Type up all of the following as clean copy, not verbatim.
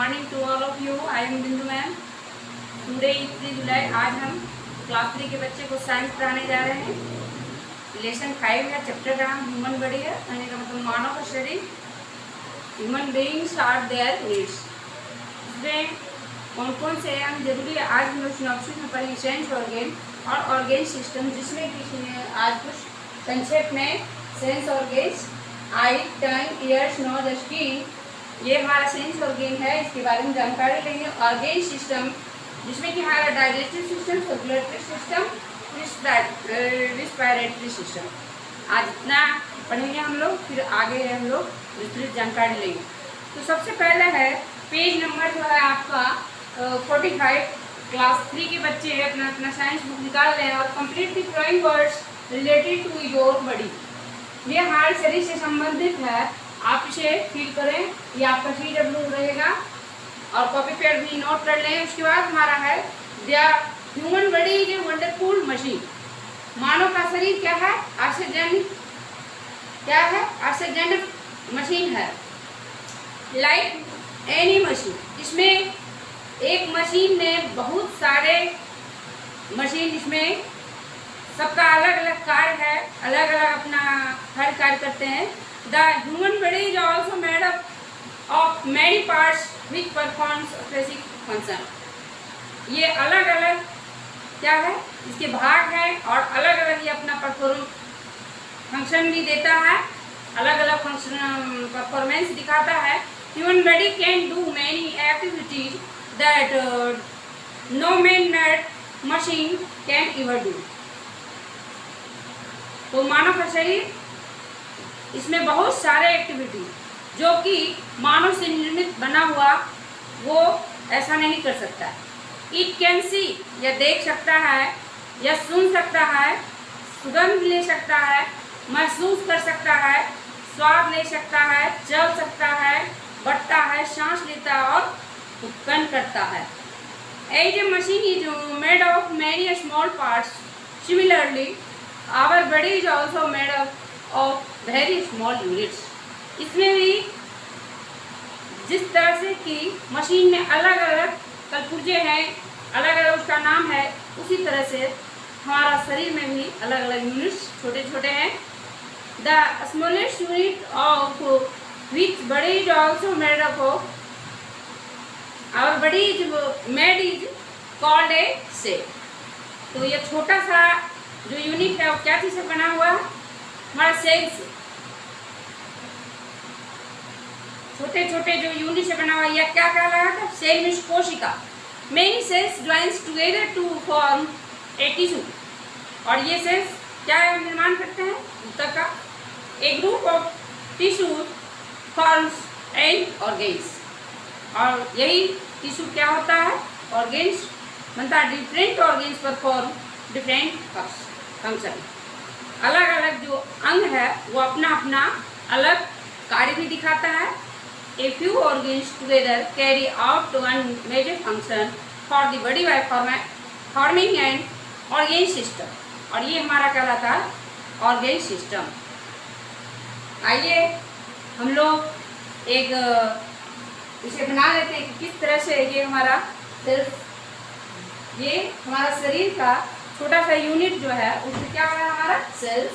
Morning to all of you. I am Bindu ma'am. Today is 3 July. आज हम class 3 के बच्चे को साइंस पढ़ाने जा रहे हैं। लेसन 5 है, चैप्टर का नाम ह्यूमन बॉडी है, यानी का मतलब मानव का शरीर। Human beings are their needs. इसमें कौन कौन से अंग जरूरी है आज हम लोग सिनॉप्सिस में पढ़ेंगे। सेंस ऑर्गेन और ऑर्गेन सिस्टम, जिसमें कि आज कुछ संक्षेप में सेंस ऑर्गेन्स, आई, टंग, ईयर्स, नोज, स्किन, ये हमारा सेंस ऑर्गेन है। इसके बारे में जानकारी लेंगे। ऑर्गेन सिस्टम, जिसमें कि हमारा digestive system, circulatory system, respiratory system. आज इतना पढ़ेंगे हम लोग, फिर आगे हम लोग विस्तृत जानकारी लेंगे। तो सबसे पहले है पेज नंबर जो है आपका 45। क्लास 3 के बच्चे अपना अपना साइंस बुक निकाल लें और complete the following words related to your body. ये हमारे शरीर से संबंधित है, आप इसे फिल करें। ये आपका CW रहेगा और कॉपी पेड भी नोट कर लें। उसके बाद हमारा है the human body is a wonderful machine. मानव का शरीर क्या है? आश्चर्यजनक, क्या है? आश्चर्यजनक मशीन है। लाइक एनी मशीन, इसमें एक मशीन में बहुत सारे मशीन, इसमें सबका अलग अलग कार्य है, अलग अलग अपना हर कार्य करते हैं। The human body is also made up of many parts which performs specific function. ये अलग अलग क्या है, इसके भाग हैं और अलग अलग ये अपना फंक्शन भी देता है, अलग अलग फंक्शन परफॉर्मेंस दिखाता है। Human body can do many activities that no man made machine can ever do. तो मानव का शरीर, इसमें बहुत सारे एक्टिविटी जो कि मानव से निर्मित बना हुआ, वो ऐसा नहीं कर सकता। इट कैन सी, या देख सकता है, या सुन सकता है, सुगंध ले सकता है, महसूस कर सकता है, स्वाद ले सकता है, चल सकता है, बढ़ता है, सांस लेता है और उत्पन्न करता है। As a machine is made of many small parts, similarly our body is also made of very small units. इसमें भी जिस तरह से कि मशीन में अलग अलग कलपुर्जे हैं, अलग अलग उसका नाम है, उसी तरह से हमारा शरीर में भी अलग अलग यूनिट्स छोटे छोटे हैं। The smallest unit of which body is also made up of our body is made is called a cell. तो ये छोटा सा जो यूनिट है वो क्या चीज से बना हुआ है? हमारा सेल से। छोटे छोटे जो यूनिट से बना हुआ है, यह क्या कहलाता है? सेल मीन्स कोशिका। Many cells joins together to form a tissue. और ये सेल्स क्या निर्माण करते हैं? ऊतक का। A group of tissue forms an organs. और यही टिश्यू क्या होता है? ऑर्गेन्स बनता है। Different organs perform different function. अलग अलग जो अंग है वो अपना अपना अलग कार्य भी दिखाता है। A few organs together carry out one major function for the body by forming an organ system. और ये हमारा कहलाता है ऑर्गेन सिस्टम। आइए हम लोग एक इसे बना लेते हैं कि किस तरह से ये हमारा सिर्फ ये हमारा शरीर का छोटा सा यूनिट जो है उसमें क्या है? हमारा सेल्स।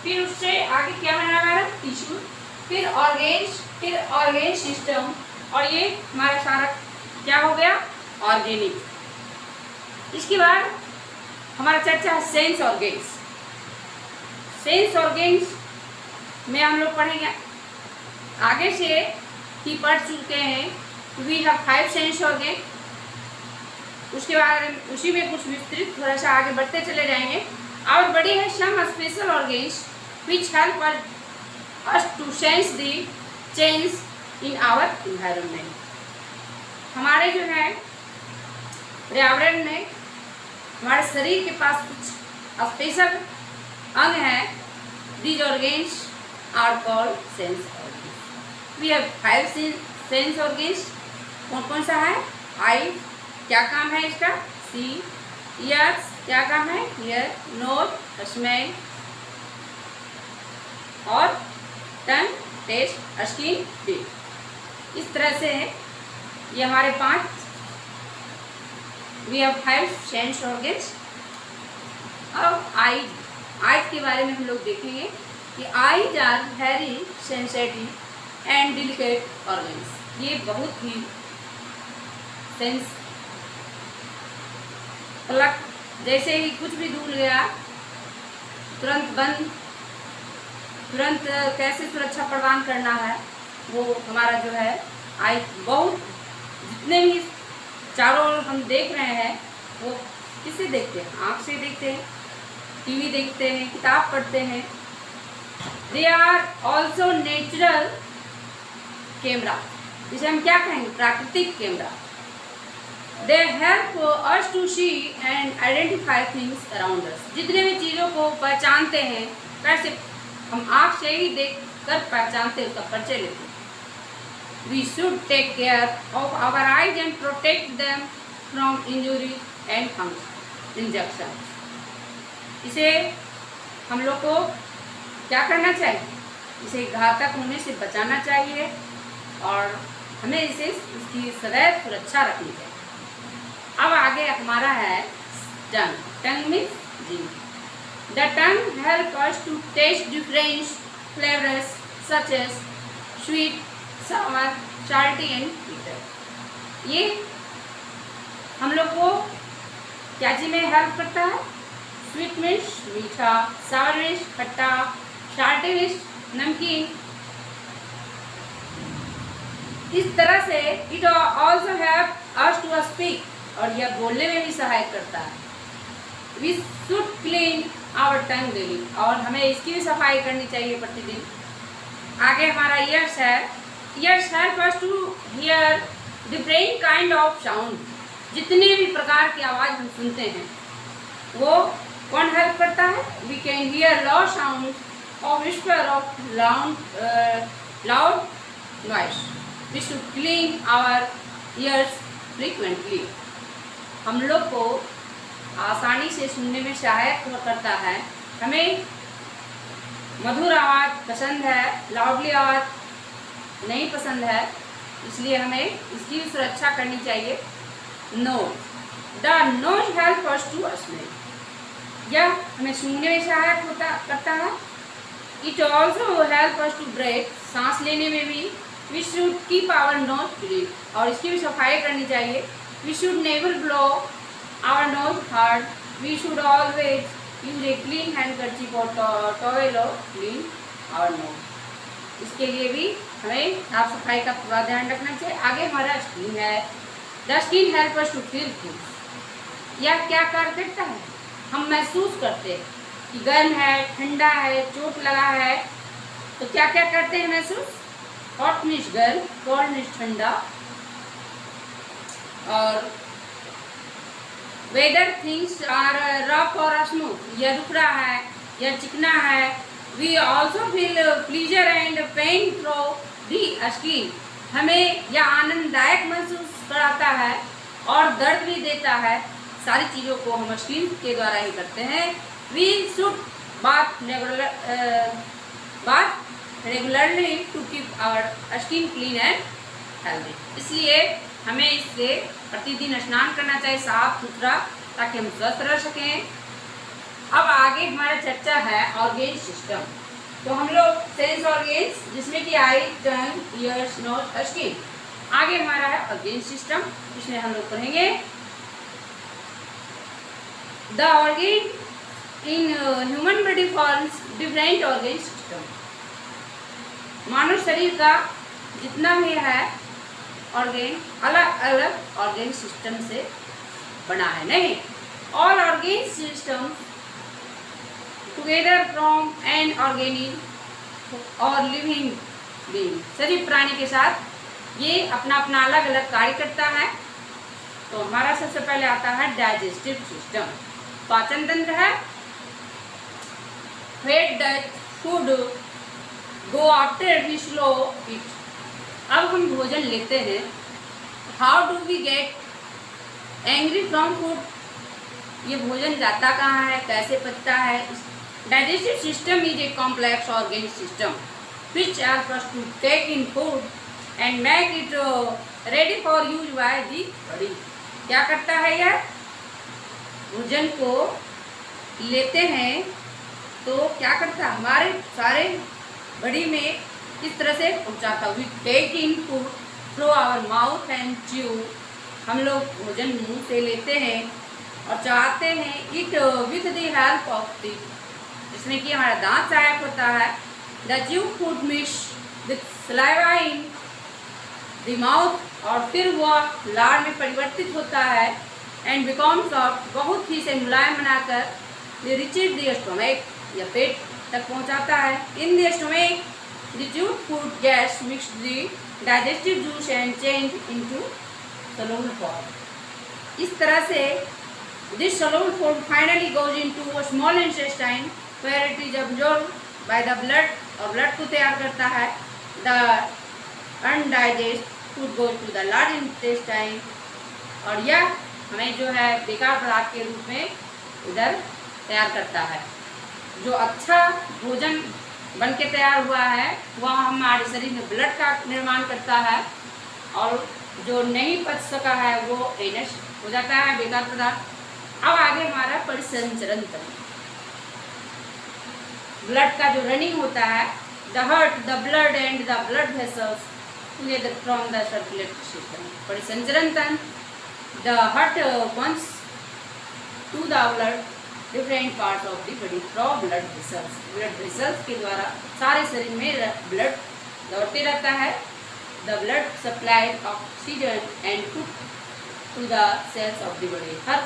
फिर उससे आगे क्या बना हमारा? टिश्यू, फिर ऑर्गेन्स, फिर ऑर्गेन सिस्टम, और ये हमारा सारा क्या हो गया? ऑर्गेनिक। इसके बाद हमारा चर्चा है सेंस ऑर्गेन्स। सेंस ऑर्गेन्स में हम लोग पढ़ेंगे, आगे से ही पढ़ चुके हैं। We have 5 sense organ. उसके बाद उसी में कुछ विस्तृत थोड़ा सा आगे बढ़ते चले जाएंगे। आवर बॉडी है some special organs which help us to sense the change in our environment. हमारे जो है पर्यावरण में हमारे शरीर के पास कुछ स्पेशल अंग हैं। These organs are called sense organs. We have 5 sense organs. कौन कौन सा है? आई, क्या काम है इसका? सी। ईयर्स, क्या काम है? ईयर। Nose, smell. और टंग, टेस्ट, स्किन, फील। इस तरह से ये हमारे 5 वी हैव 5 सेंस ऑर्गन्स। अब आइज के बारे में हम लोग देखेंगे कि eyes are very sensitive and delicate organs. ये बहुत ही सेंस पलक जैसे ही कुछ भी दूर गया तुरंत बंद, तुरंत कैसे सुरक्षा प्रदान करना है वो हमारा जो है आई बहुत, जितने भी चारों ओर हम देख रहे हैं वो किससे देखते हैं? आँख से देखते हैं, टीवी देखते हैं, किताब पढ़ते हैं। They are also natural camera, जिसे हम क्या कहेंगे? प्राकृतिक camera. They help us to see and identify things around us. जितने भी चीज़ों को पहचानते हैं, कैसे हम आँख से ही देख कर पहचानते हैं, उसका परिचय लेते हैं। We should take care of our eyes and protect them from injury and injection. इसे हम लोग को क्या करना चाहिए? इसे घातक होने से बचाना चाहिए और हमें इसकी सदैव सुरक्षा रखनी चाहिए। अब आगे हमारा है टंग। टंग मीन्स जीभ। The tongue help us to taste different flavours such as sweet, sour, salty and bitter. ये हम लोग को क्या चीज में हेल्प करता है? स्वीट मीन्स मीठा, सावर मीन्स खट्टा, साल्टी मीन्स नमकीन। इस तरह से it also help us to speak, और यह बोलने में भी सहायक करता है। We should clean our tongue daily, और हमें इसकी भी सफाई करनी चाहिए प्रतिदिन। आगे हमारा ईयर्स है। Ears help us to hear different kind of sound. जितने भी प्रकार की आवाज़ हम सुनते हैं वो कौन हेल्प करता है? We can hear loud sound और whisper of loud noise. We should clean our ears frequently. हम लोग को आसानी से सुनने में सहायक करता है। हमें मधुर आवाज़ पसंद है, लाउडली आवाज़ नहीं पसंद है, इसलिए हमें इसकी भी सुरक्षा करनी चाहिए। Nose. The nose help us to smell. यह हमें सूंघने में सहायक करता है। It also help us to breathe. सांस लेने में भी। We should keep our nose clean, और इसकी भी सफाई करनी चाहिए। We should never blow our nose hard. We should always use a clean handkerchief और टॉवेल और क्लीन आवर नोज। इसके लिए भी हमें साफ सफाई का पूरा ध्यान रखना चाहिए। आगे हमारा स्किन है। The skin help us to feel things. यह क्या कार्य करता है? हम महसूस करते हैं कि गर्म है, ठंडा है, चोट लगा है, तो क्या क्या करते हैं महसूस? हॉट मीन्स गर्म, कोल्ड मीन्स ठंडा, और वेदर थिंग्स आर रफ और स्मूथ। यह रुख रहा है, यह चिकना है। We also feel pleasure and pain through the skin. हमें यह आनंददायक महसूस कराता है और दर्द भी देता है। सारी चीज़ों को हम स्किन के द्वारा ही करते हैं। We should bath regularly to keep our skin clean and healthy. इसलिए हमें इससे प्रतिदिन स्नान करना चाहिए साफ सुथरा, ताकि हम स्वस्थ रह सकें। अब आगे हमारा चर्चा है ऑर्गेन सिस्टम। तो हम लोग सेंस ऑर्गेन्स, जिसमें कि eye, tongue, ears, nose, skin. आगे हमारा है ऑर्गेन सिस्टम, इसमें हम लोग पढ़ेंगे the organ in human body forms different organ system. मानव शरीर का जितना भी है ऑर्गेन, अलग अलग ऑर्गेन सिस्टम से बना है। नहीं, all organ system together from an organic और लिविंग बीइंग। सभी प्राणी के साथ ये अपना अपना अलग अलग कार्य करता है। तो हमारा सबसे पहले आता है डाइजेस्टिव सिस्टम, पाचन तंत्र है। Fate does food go after we swallow it. अब हम भोजन लेते हैं। हाउ डू वी गेट एंग्री फ्रॉम फूड? ये भोजन जाता कहाँ है, कैसे पचता है? Digestive system is a complex organ system which help us to take in food and make it ready for use by the body. क्या करता है यह? भोजन को लेते हैं तो क्या करता है? हमारे सारे बॉडी में किस तरह से पहुंचाता? We take in food through our mouth and chew. हम लोग भोजन मुंह से लेते हैं और चाहते हैं it with the help of the, जिसमें कि हमारा दांत सहायक होता है। The chew food mix with saliva in the mouth, और फिर वह लार में परिवर्तित होता है एंड बिकॉम सॉफ्ट, बहुत ही से मुलायम बनाकर रिचेज द स्टोमक, या पेट तक पहुंचाता है। In the stomach the chewed food gas mix the digestive juice and change into soluble form। इस तरह से this soluble form finally goes into a small intestine where it is absorbed by the blood, और blood को तैयार करता है। The undigested food goes to the large intestine, और यह हमें जो है बेकार पदार्थ के रूप में इधर तैयार करता है। जो अच्छा भोजन बन के तैयार हुआ है वह हमारे शरीर में ब्लड का निर्माण करता है, और जो नहीं पच सका है वो एनस हो जाता है, बेकार पदार्थ। अब आगे हमारा परिसंचरण तंत्र, ब्लड का जो रनिंग होता है। The heart, the blood and the blood vessels together from the circulatory system. परिसंचरण तंत्र, the heart pumps to the blood different parts of the body from blood vessels. Blood vessels के द्वारा सारे शरीर में ब्लड दौड़ते रहता है। The blood supplies oxygen and food to the cells of the body। हर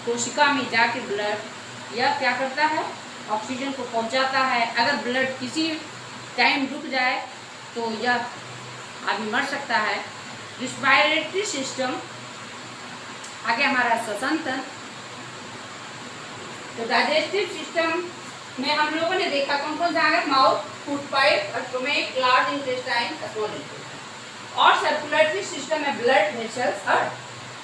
कोशिका में जाके ब्लड यह क्या करता है? ऑक्सीजन को पहुंचाता है। अगर ब्लड किसी टाइम रुक जाए तो यह आदमी मर सकता है। रिस्पायरेटरी सिस्टम, आगे हमारा श्वसन तंत्र। तो डाइजेस्टिव सिस्टम में हम लोगों ने देखा कौन कौन सा है? Mouth, food pipe, stomach, large intestine, small intestine. और सर्कुलेटरी सिस्टम है ब्लड वेसल्स। और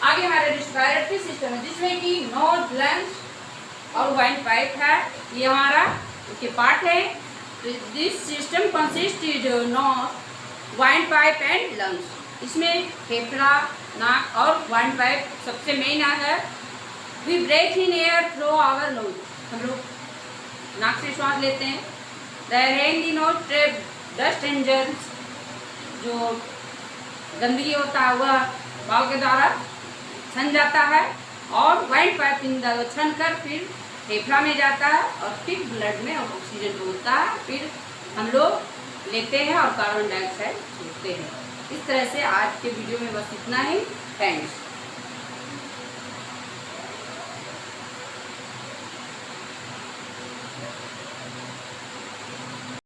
आगे हमारा रिस्पायरेटरी सिस्टम है जिसमें कि नोज, लंग्स और वाइन पाइप है। ये हमारा उसके पार्ट है। This system consist is nose, wind pipe and lungs. इसमें फेफड़ा, नाक और वाइन पाइप सबसे मेन है। We breathe in air through our nose. हम लोग नाक से श्वास लेते हैं। The nose trap dust angels, जो गंदगी होता है वह बाल के द्वारा छन जाता है, और वाइन पाइप इन द छन कर फिर फेफड़ा में जाता है और फिर ब्लड में ऑक्सीजन होता है। फिर हम लोग लेते हैं और कार्बन डाइऑक्साइड छोड़ते हैं। इस तरह से आज के वीडियो में बस इतना ही। थैंक्स।